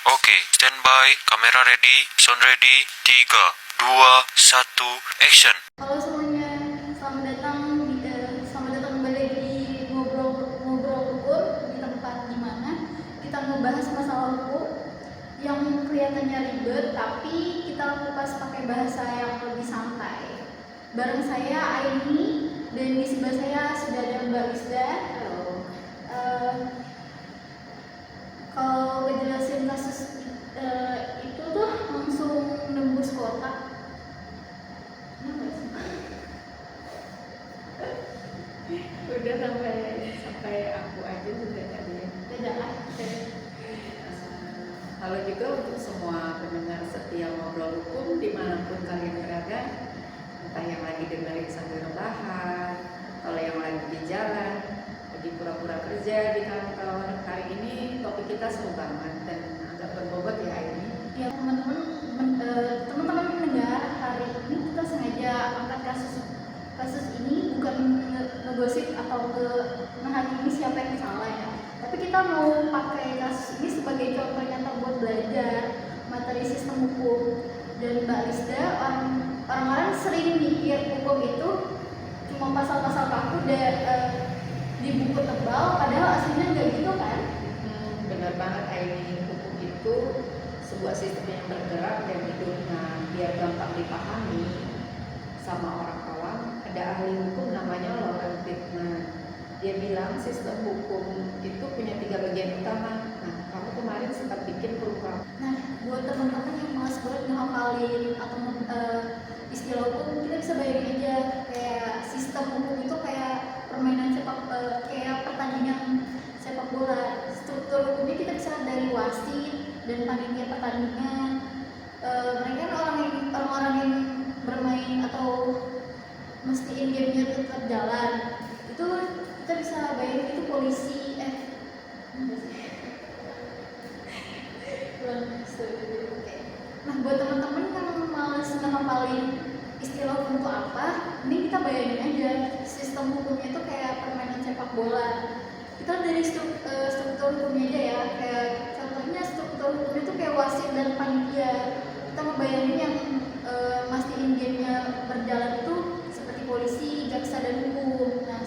Oke, standby, kamera ready, sound ready, 3, 2, 1, action. Halo semuanya, selamat datang kembali di ngobrol ukur di tempat dimana kita ngebahas masalah hukum yang kelihatannya ribet, tapi kita kupas pakai bahasa yang lebih santai. Bareng saya Aini dan di sebelah saya sudah ada Mbak Wisda. Halo. Kalau ngejelasin kasus itu tuh langsung nembus kotak. Udah sampai aku aja juga tadi ya. Beda aja. Halo juga untuk semua pendengar setia ngobrol hukum dimanapun kalian berada, entah yang lagi dengerin sambil rebahan, kalau yang lagi di jalan, lagi pura-pura kerja di kantor. Hari ini topik kita seru banget dan agak berbobot ya ini. Ya teman-teman mendengar, hari ini kita sengaja angkat kasus ini bukan ngegosip atau menghakimi siapa yang salah ya, tapi kita mau pakai kasus ini sebagai contoh nyata buat belajar materi sistem hukum. Dan Mbak Rizda, orang-orang sering mikir hukum itu cuma pasal-pasal kaku di buku tebal, padahal aslinya nggak gitu kan? Benar banget, ini hukum itu sebuah sistem yang bergerak dan hidup. Nah, biar gampang dipahami sama orang awam, ada ahli hukum namanya Lawrence Friedman. Dia bilang sistem hukum itu punya 3 bagian utama. Nah, kamu kemarin sempat bikin perumpamaan. Nah, buat teman-teman yang malas banget ngehafalin atau istilah hukum, kita bisa bayangin aja kayak sistem hukum itu kayak permainan kayak pertandingan sepak bola. Struktur hukumnya kita bisa dari wasit dan panitia pertandingan. Mereka kan orang-orang yang bermain atau mastiin gamenya tetap jalan. Itu kita bisa bayangin itu polisi. Nah, buat teman-teman yang males ngehafalin istilah hukum itu apa, ini kita bayangin aja sistem hukumnya itu kayak permainan sepak bola. Kita dari struktur hukumnya aja ya, kayak contohnya struktur hukumnya itu kayak wasit dan panitia. Kita ngebayangin yang mastiin gamenya berjalan itu seperti polisi, jaksa, dan hukum. Nah,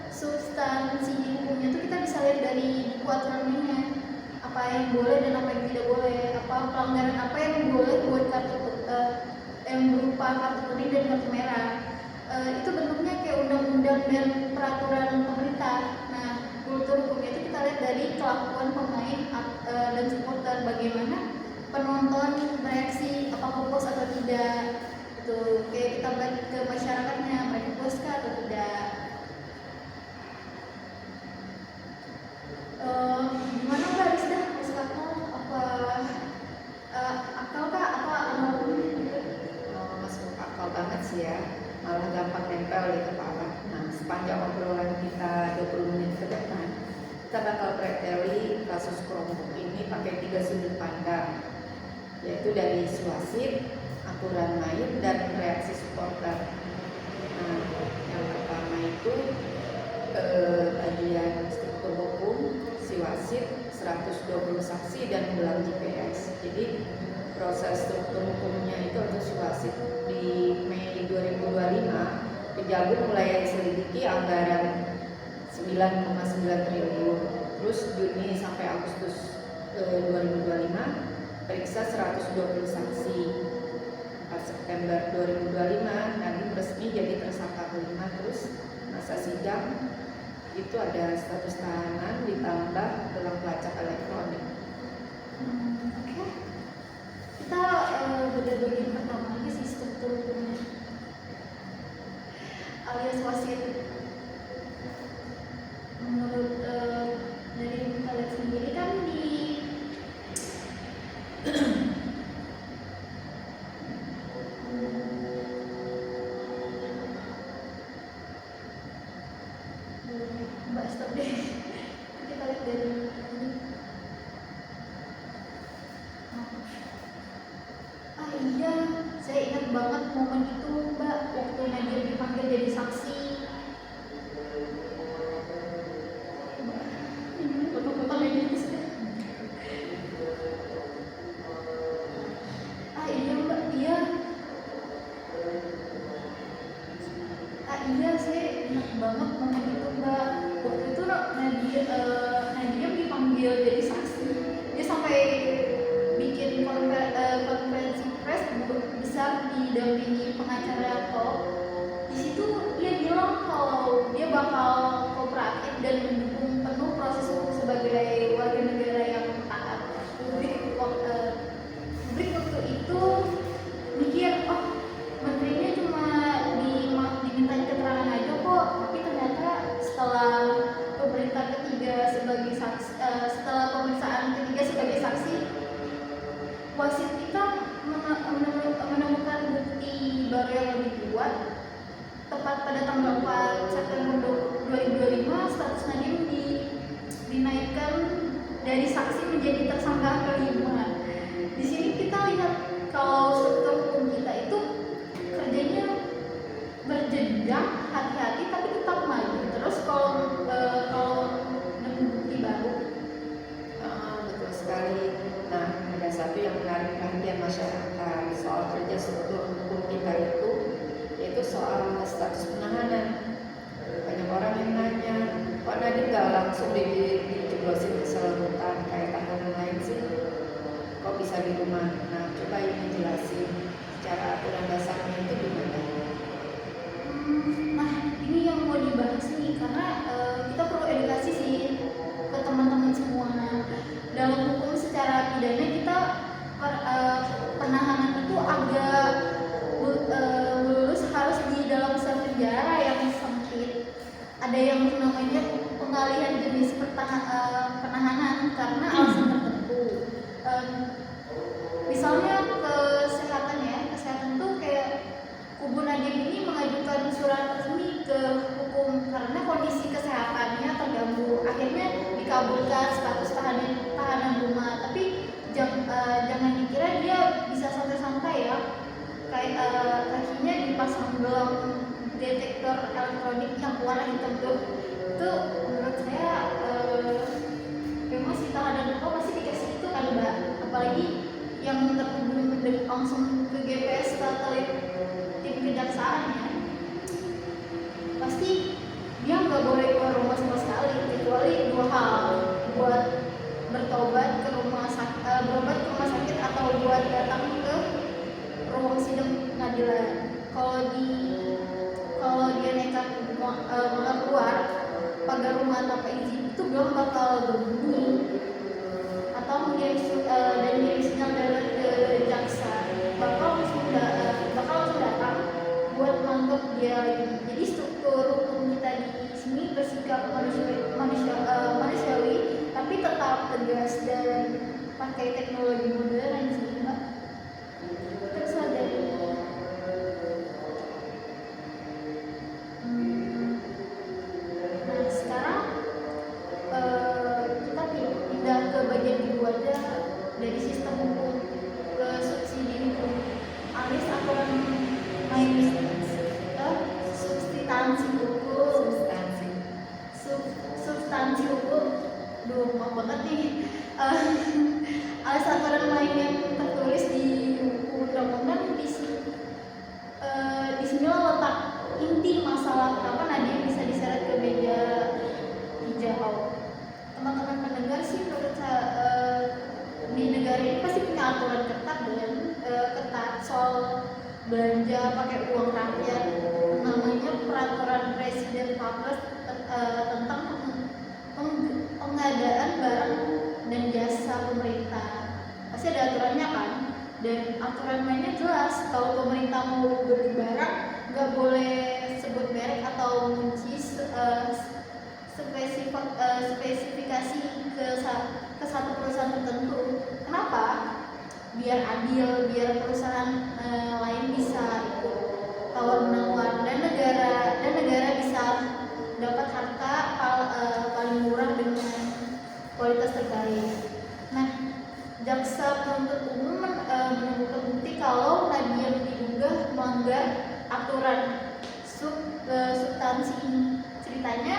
substansi hukumnya itu kita bisa lihat dari buku aturan mainnya, apa yang boleh dan apa yang tidak boleh, apa pelanggaran apa yang boleh buat yang berupa kartu kuning dan kartu merah. Itu bentuknya kayak undang-undang dan peraturan pemerintah. Nah, kultur hukumnya itu kita lihat dari kelakuan pemain dan supporter, bagaimana penonton bereaksi, apakah puas atau tidak. Itu kayak kita balik ke masyarakatnya, mereka puaskah atau tidak. Gimana Mbak Rizda? Masuk akal apa akal kah apa Masuk akal banget sih ya, malah gampang nempel di kepala. Nah, sepanjang obrolan kita 20 menit ke depan, kita bakal preteli kasus kelompok ini pakai 3 sudut pandang, yaitu dari si wasit, aturan main, dan reaksi supporter. Nah, yang pertama itu bagian struktur hukum, si wasit, 120 saksi, dan gelang GPS. Jadi proses struktur hukumnya itu atau si wasit di Mei 2025 Kejagung mulai selidiki anggaran 9,9 triliun. Terus Juni sampai Agustus 2025 periksa 120 saksi. 4 September 2025 Nadiem resmi jadi tersangka kelima. Terus masa sidang itu ada status tahanan ditambah gelang pelacak elektronik. Oke. Kita beda bagian pertama aja sih, struktur hukumnya alias wasit. Menurut dari kita lihat sendiri kan di Mbak stop deh. Kita lihat dari ini. Iya, saya ingat banget momen itu Mbak, waktu Nadir dipanggil jadi saksi. Ini foto-foto lagi. besar didampingi pengacara top. Di situ dia bilang kalau dia bakal kooperatif dan mendukung penuh proses hukum sebagai warga negara yang taat. Publik waktu itu mikir, oh menterinya cuma diminta keterangan aja kok, tapi ternyata setelah pemeriksaan ketiga sebagai saksi, setelah pemeriksaan ketiga sebagai saksi, wasit kita menemukan bukti baru yang lebih kuat. Tepat pada tanggal 4 September 2025, status Nadiem dinaikkan dari saksi menjadi tersangka kelima. Di sini kita lihat kalau struktur hukum kita itu kerjanya berjenjang, hati-hati tapi tetap maju. Terus kalau nemu bukti baru. Betul sekali. Nah, ada satu yang menarik perhatian masyarakat soal kerja struktur hukum kita itu, yaitu soal status penahanan. Banyak orang yang nanya, kok Nadiem nggak langsung dijeblosin ke sel rutan kayak tahanan lain sih? Kok bisa di rumah? Nah, coba ini jelasin secara aturan dasarnya itu gimana? Nah, ini yang mau dibahas nih, karena kita perlu edukasi sih ke teman-teman semua. Dalam hukum secara pidana kita penahanan itu agak lulus harus di dalam sel penjara yang sempit. Ada yang namanya pengalihan jenis penahanan karena alasan tertentu. Misalnya kesehatan tuh kayak kubu Nadiem ini mengajukan surat resmi ke hukum karena kondisi kesehatannya terganggu, akhirnya dikabulkan status tahanan rumah. Tapi jangan dikira dia bisa santai-santai ya, kayak kakinya dipasang gelang detektor elektronik yang warna hitam tuh. Itu menurut saya memang si tahanan rumah pasti dikasih itu kan Mbak, apalagi yang terhubung langsung ke GPS satelit tim kejaksaan ya, pasti dia nggak boleh keluar rumah sama sekali kecuali dua hal: buat berobat ke rumah sakit atau buat datang ke ruang sidang pengadilan. Kalau dia nekat keluar pagar rumah tanpa izin, itu belum bakal berbunyi atau mengirim sinyal darurat ke jaksa, bakal langsung datang buat nangkep dia lagi. Jadi struktur hukum kita di sini bersikap manusiawi tapi tetap tegas dan pakai teknologi modern sih Mbak. Terus ada nah sekarang kita pindah ke bagian kedua aja dari sistem hukum ke subsidi hukum, alias aturan main substansi hukum. Maaf banget nih. Alias aturan main yang tertulis di undang-undang. Di sini letak inti masalah kenapa Nadiem bisa diseret ke meja hijau. Teman-teman pendengar sih menurut saya di negara ini pasti punya aturan ketat soal belanja pakai uang rakyat, namanya peraturan Presiden 14 tentang pengadaan barang dan jasa pemerintah. Pasti ada aturannya kan, dan aturan mainnya jelas. Kalau pemerintah mau beli barang nggak boleh sebut merek atau kunci spesifikasi ke satu perusahaan tertentu. Kenapa? Biar adil, biar perusahaan lain bisa ikut tawar menawar dan negara bisa dapat harga paling murah dengan kualitas terbaik. Nah, jaksa penuntut umum menemukan bukti kalau Nadiem diduga melanggar aturan substansi ini. Ceritanya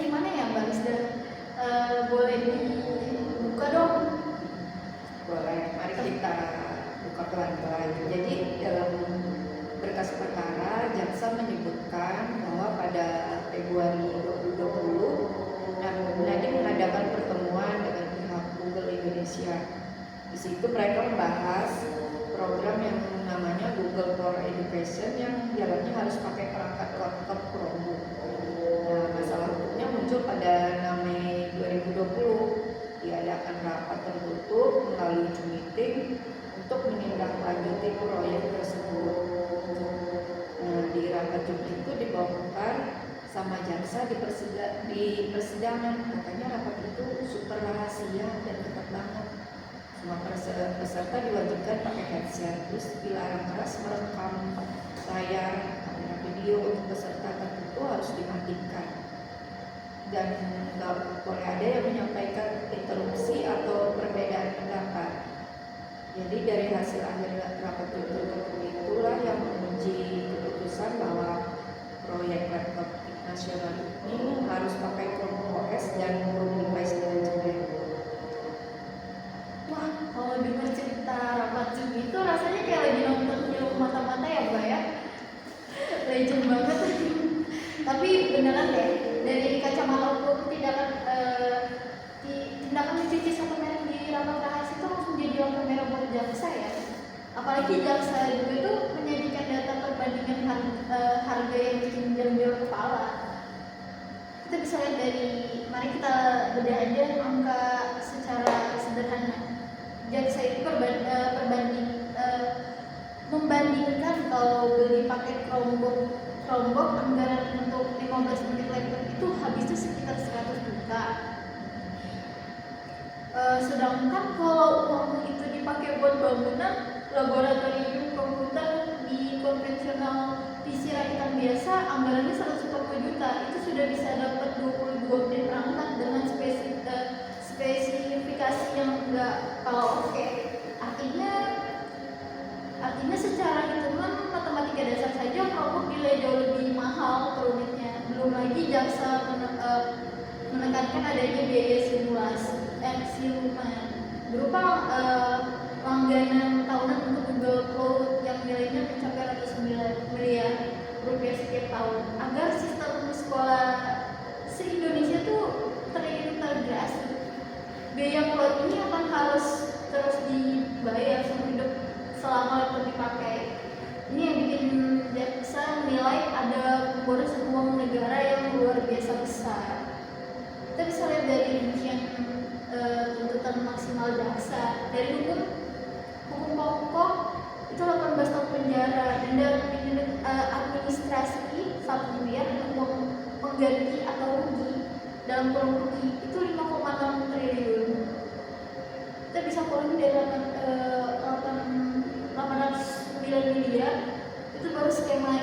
gimana ya Mbak Rizda? Boleh dibuka dong? Boleh, mari kita buka pelan-pelan. Jadi dalam berkas perkara, jaksa menyebutkan bahwa pada Februari 2020 Nadiem mengadakan pertemuan dengan pihak Google Indonesia. Di situ mereka membahas program yang namanya Google for Education yang jalannya harus pakai perangkat laptop Chromebook. Nah, masalah hukumnya muncul pada 6 Mei 2020, diadakan rapat tertutup melalui Zoom meeting untuk menindaklanjuti proyek tersebut. Nah, di rapat Zoom itu dibongkar sama jaksa di persidangan, katanya rapat itu super rahasia dan ketat banget. Semua peserta diwajibkan pakai headset, terus dilarang keras merekam layar kamera video untuk peserta tertentu harus dimatikan, dan nggak boleh ada yang menyampaikan interupsi atau perbedaan pendapat. Jadi dari hasil akhir rapat tertutup itulah yang menguji keputusan bahwa proyek laptop nasional ini harus pakai Chrome OS dan Chrome Device Management. Wah, kalau dengar cerita rapat Zoom itu rasanya kayak lagi nonton film mata-mata ya Mbak ya. Legend banget. Tapi beneran deh, dari kacamata hukum tindakan mencuci satu merek di rapat rahasia itu langsung jadi lampu merah buat jaksa ya. Apalagi jaksa juga itu menyajikan data perbandingan harga yang bikin jam-jam kepala. Kita bisa lihat dari, mari kita bedah aja angka secara sederhana. Jaksa itu membandingkan kalau beli paket Chromebook anggaran untuk 15 unit laptop itu habisnya sekitar 100 juta. Sedangkan kalau uang itu dipakai buat bangunan laboratorium komputer di konvensional PC rakitan biasa anggarannya 140 juta, itu sudah bisa dapat 22 unit perangkat dengan spesifikasi yang enggak kalau oke. Artinya secara hitungan matematika dasar saja Chromebook nilai jauh lebih mahal per unitnya. Belum lagi jaksa menekankan adanya biaya siluman berupa langganan tahunan untuk Google Cloud yang nilainya mencapai ratusan miliar rupiah setiap tahun agar sistem sekolah se-Indonesia tuh terintegrasi. Biaya cloud ini akan harus terus dibayar seumur hidup selama laptop dipakai. Ini yang bikin jaksa menilai ada boros uang negara yang luar biasa besar. Kita bisa lihat dari rincian tuntutan maksimal jaksa. Dari hukum pokok itu 18 tahun penjara, denda administrasi 1 miliar, dan uang pengganti atau rugi dalam kurung rugi itu 5,6 triliun. Kita bisa kurang dari 809 miliar itu baru skema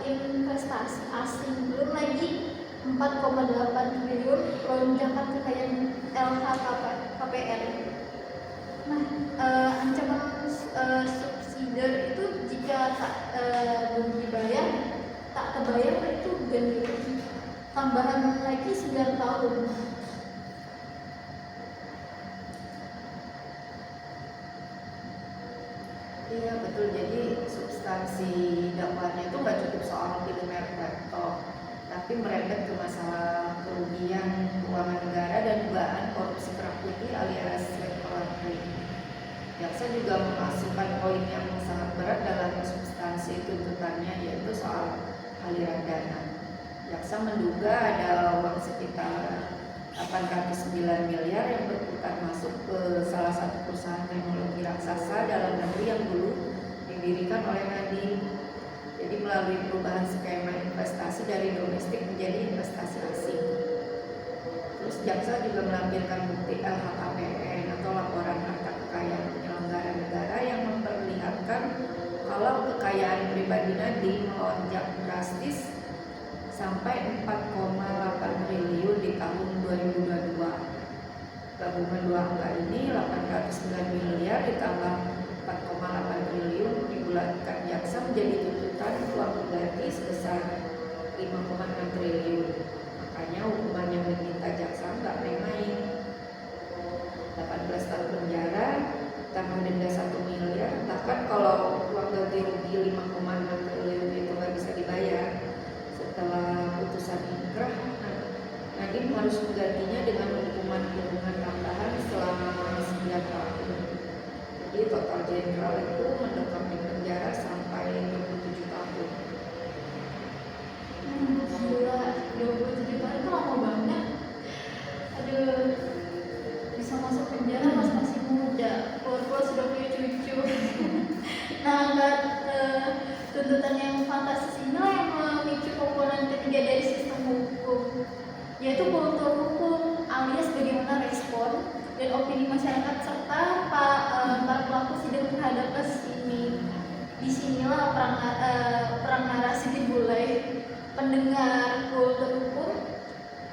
investasi asing, belum lagi 4,8 triliun lonjakan kekayaan LHKPN. Nah, ancaman subsidi itu jika belum dibayar, tak terbayar itu ganti tambahan lagi 9 tahun. Iya betul, jadi substansi dakwaannya itu nggak cukup soal pilih merek laptop, tapi merembet ke masalah kerugian keuangan negara dan dugaan korupsi kerap putih alias laundering. Jaksa juga memasukkan poin yang sangat berat dalam substansi tuntutannya, yaitu soal aliran dana. Jaksa menduga ada uang sekitar 809 miliar yang berputar masuk ke salah satu perusahaan teknologi raksasa dalam negeri yang dulu didirikan oleh Nadiem. Jadi melalui perubahan skema investasi dari domestik menjadi investasi asing. Terus jaksa juga melampirkan bukti LHKPN atau laporan harta kekayaan penyelenggara negara yang memperlihatkan kalau kekayaan pribadi Nadiem melonjak drastis sampai 4,8 triliun di tahun 2022. Gabungan dua angka ini 809 miliar ditambah 4,8 triliun dibulatkan jaksa menjadi tuntutan uang pengganti sebesar 5,6 triliun. Makanya hukuman yang diminta jaksa nggak main-main. 18 tahun penjara tambah denda 1 miliar. Bahkan kalau uang ganti rugi 5,6 triliun itu nggak bisa dibayar, setelah putusan inkrah, Nadiem harus menggantinya dengan hukuman kurungan tambahan selama 9 tahun. Jadi total jenderal itu tuntutan yang fantastis inilah yang memicu komponen ketiga dari sistem hukum, yaitu kultur hukum alias bagaimana respon dan opini masyarakat serta para pelaku sidang terhadap kasus ini. Disinilah perang narasi dimulai. Pendengar kultur hukum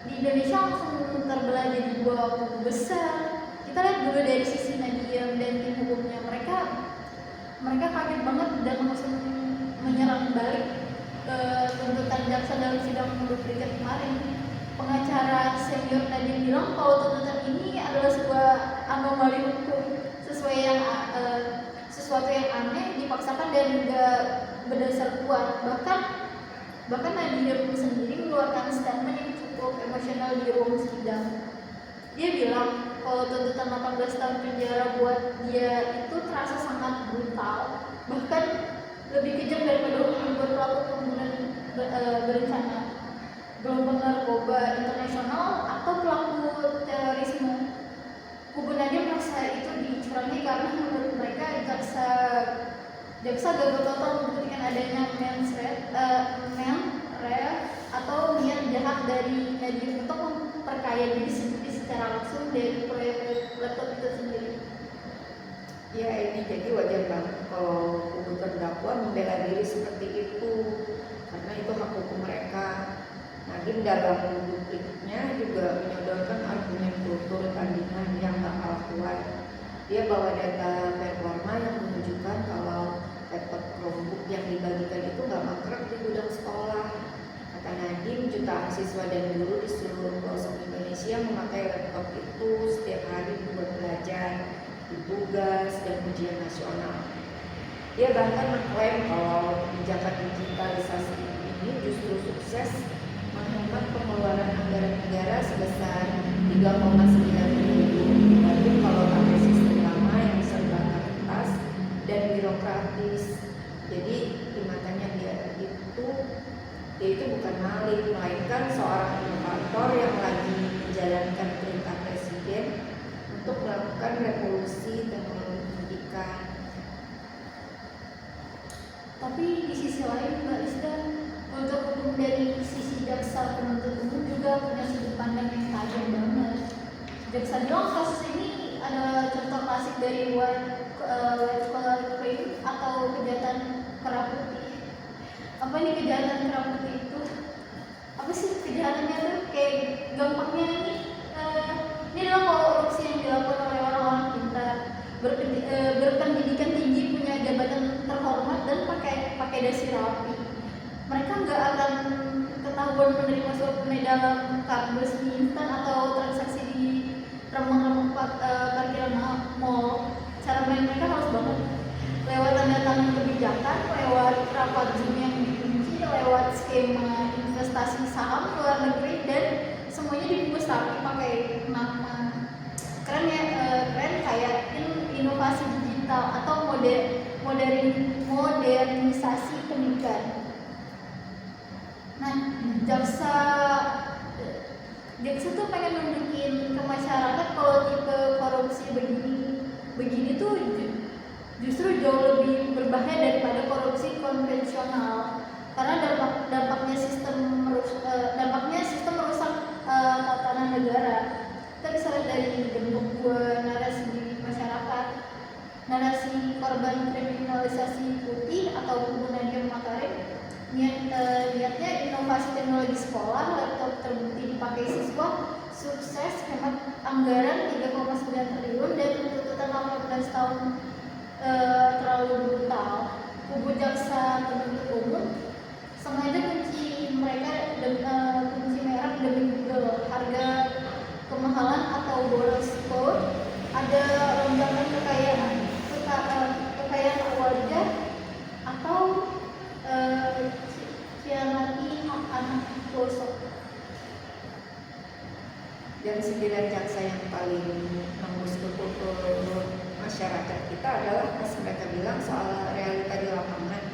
di Indonesia langsung terbelah jadi dua kubu besar. Kita lihat dulu dari sisi Nadiem dan tim hukumnya. Mereka kaget banget dan langsung menyerang balik tuntutan jaksa dalam sidang berikut kemarin. Pengacara senior Nadiem bilang kalau tuntutan ini adalah sebuah anomali hukum, sesuatu yang aneh, dipaksakan dan juga berdasar kuat. Bahkan Nadiem sendiri mengeluarkan statement yang cukup emosional di ruang sidang. Dia bilang kalau tuntutan 18 tahun penjara buat dia itu terasa sangat brutal, bahkan lebih kejam daripada hukuman buat pelaku pembunuhan berencana, gelombang narkoba internasional atau pelaku terorisme. Kubu Nadiem merasa itu dicurangi karena menurut mereka jaksa gagal total membuktikan adanya mens rea atau niat jahat dari Nadiem untuk memperkaya diri sendiri secara langsung dari proyek laptop itu sendiri. Ya, ini jadi wajar banget kalau kubu terdakwa membela diri seperti itu, karena itu hak hukum mereka. Nadiem dalam dupliknya juga menyodorkan argumen kultur tandingan yang tak kalah kuat. Dia bawa data performa yang menunjukkan kalau laptop Chromebook yang dibagikan itu nggak mangkrak di gudang sekolah. Kata Nadiem, jutaan siswa dan guru di seluruh pelosok Indonesia memakai laptop itu setiap hari buat belajar, di tugas dan ujian nasional. Dia bahkan mengklaim kalau kebijakan digitalisasi ini justru sukses menghemat pengeluaran anggaran negara sebesar 3,9 triliun dibanding kalau pakai sistem lama yang serba kertas dan birokratis. Jadi di matanya dia itu bukan maling, melainkan seorang inovator yang lagi menjalankan perintah presiden untuk melakukan revolusi teknologi pendidikan. Tapi di sisi lain, Mbak Rizda, untuk hukum dari sisi jaksa penuntut umum juga punya sudut pandang yang tajam banget. Jaksa bilang kasus ini adalah contoh klasik dari white collar crime atau kejahatan kerah putih. Apa nih kejahatan kerah putih itu? Apa sih kejahatannya tuh? Kayak gampangnya nih, ini adalah korupsi yang dilakukan oleh orang-orang pintar, berpendidikan tinggi, punya jabatan terhormat dan pakai dasi rapi. Mereka nggak akan ketahuan menerima suap tunai dalam kardus mie instan atau transaksi di remang-remang parkiran mall. Cara main mereka harus banget lewat tanda tangan kebijakan, lewat rapat Zoom yang dikunci, lewat skema investasi saham luar negeri, dan semuanya dibungkus rapi pakai nama keren ya, keren kayak inovasi digital atau modernisasi pendidikan. Nah, jaksa tuh pengen nunjukin ke masyarakat kalau tipe korupsi begini tuh justru jauh lebih berbahaya daripada korupsi konvensional, karena dampaknya sistem merusak tatanan negara. Kita bisa lihat dari bentuk dua narasi di masyarakat. Narasi korban kriminalisasi putih atau kubu Nadiem Makarim, niatnya inovasi teknologi sekolah, laptop terbukti dipakai siswa, sukses, hemat anggaran 3,9 triliun dan tuntutan 18 tahun terlalu brutal. Kubu jaksa penuntut umum sengaja kunci merek demi Google, harga kemahalan atau boros code, ada lonjakan kekayaan wajar atau khianati hak anak pelosok. Dan sindiran jaksa yang paling nembus ke kultur masyarakat kita adalah pas mereka bilang soal realita di lapangan.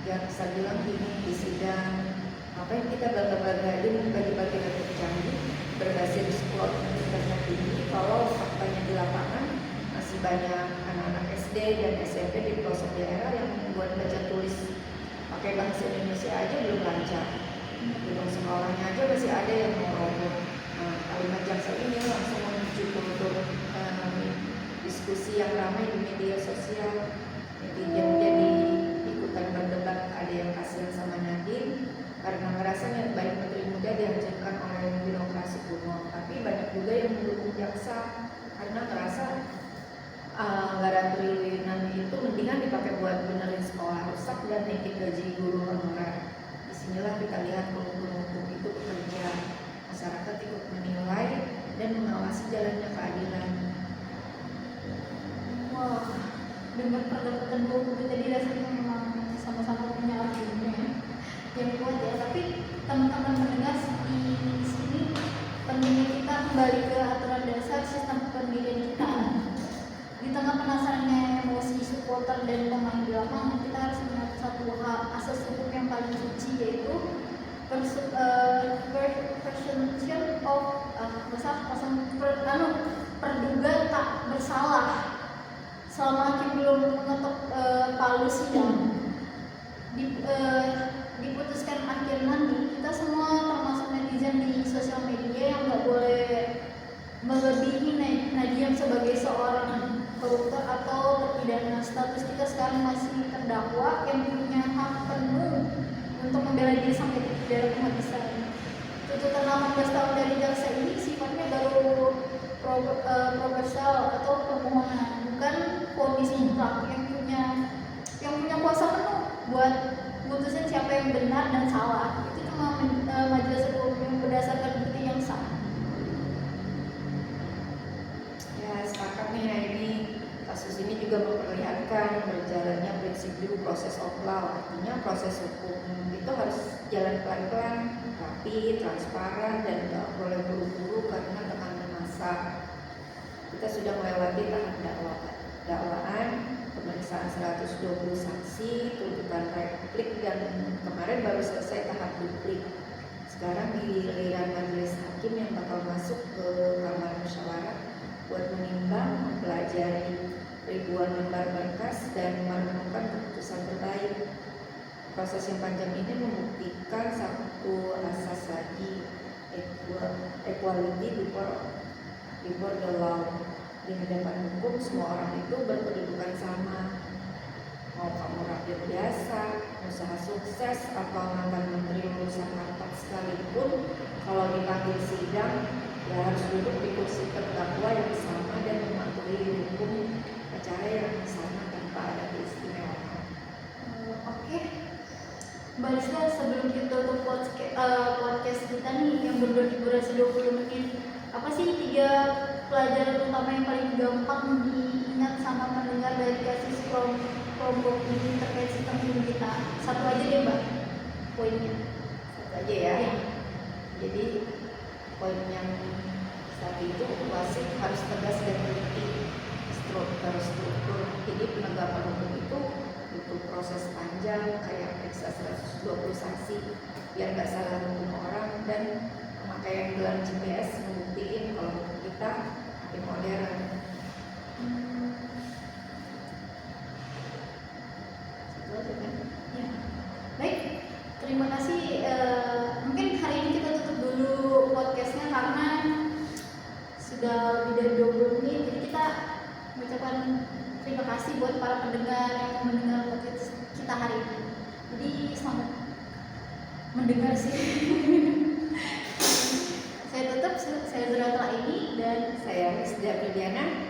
Jaksa bilang gini di sidang, apa yang kita bangga-banggain bagi-bagi laptop canggih berbasis cloud internet tinggi, kalau faktanya di lapangan masih banyak anak-anak SD dan SMP di pelosok daerah yang membuat baca tulis pakai bahasa Indonesia aja belum lancar, belum sekolahnya aja masih ada yang mau roboh. Nah, kalimat Jaksel ini langsung menuju kultur diskusi yang ramai di media sosial. Netizen jadi ikutan berdebat, ada yang kasihan sama Nadiem karena merasa niat baik Menteri Muda dihancurkan oleh birokrasi kuno. Tapi banyak juga yang mendukung jaksa karena merasa anggaran triliunan itu mendingan dipakai buat benerin sekolah rusak dan naikin gaji guru honorer. Disinilah kita lihat kultur hukum itu bekerja, masyarakat ikut menilai dan mengawasi jalannya keadilan. Wah, dengar perdebatan dua kubu tadi rasanya memang sama-sama punya argumen yang kuat ya. Tapi teman-teman mendengar di sini pentingnya kita kembali ke aturan dasar sistem pendidikan kita. Di tengah penasarannya emosi supporter dan pemain di lapangan, kita harus ingat satu hal asas hukum yang paling suci, yaitu presumption of perduga tak bersalah. Selama hakim belum mengetok palu sidang, diputuskan akhir nanti, kita semua termasuk netizen di sosial media yang nggak boleh melebihi Nadiem sebagai seorang koruptor atau terpidana. Status kita sekarang masih terdakwa yang punya hak penuh untuk membela diri sampai tidak penghabisan. Tuntutan 18 tahun dari jaksa ini sifatnya baru proposal atau permohonan, bukan vonis mutlak yang punya kuasa penuh buat putusin siapa yang benar dan salah. Itu cuma majelis hukum yang berdasarkan bukti yang sah. Ya, sepakat nih ya, ini kasus ini juga memperlihatkan berjalannya prinsip due process of law. Artinya proses hukum itu harus jalan pelan-pelan, rapi, transparan, dan tidak boleh buru-buru karena tekanan massa. Kita sudah melewati tahap dakwaan, pemeriksaan 120 saksi, tuntutan replik, dan kemarin baru selesai tahap duplik. Sekarang giliran majelis hakim yang bakal masuk ke kamar musyawarah buat menimbang, mempelajari ribuan lembar berkas dan menemukan keputusan terbaik. Proses yang panjang ini membuktikan satu asas lagi, equality before the law. Di hadapan hukum semua orang itu berkedudukan sama. Mau kamu rakyat biasa, usaha sukses, atau mantan menteri lulusan Harvard sekalipun, kalau dipanggil sidang ya harus duduk di kursi terdakwa yang sama dan mematuhi hukum acara yang sama tanpa ada keistimewaan. Oke, Mbak Lisa, sebelum kita tutup podcast kita nih yang berdurasi 20 menit, apa sih 3 pelajaran utama yang paling gampang diingat sama pendengar dari kasus kelompok ini terkait sistem hukum kita? Satu aja deh Mbak, poinnya. Satu aja ya. Jadi poin yang saat itu wasit harus tegas dan teliti terstruktur. Jadi penegakan hukum itu butuh proses panjang, kayak periksa 120 saksi biar nggak salah hukum orang, dan pemakaian gelar GPS membuktiin kalau kita hakim modern. Itu aja kan? Ya. Baik, terima kasih. Mungkin hari ini kita tutup dulu podcastnya karena sudah lebih dari 20 menit. Jadi kita mengucapkan terima kasih buat para pendengar yang mendengar podcast kita hari ini. Jadi selamat mendengar sih. Saya tutup, saya Zura ini dan Saya Misda Piliana.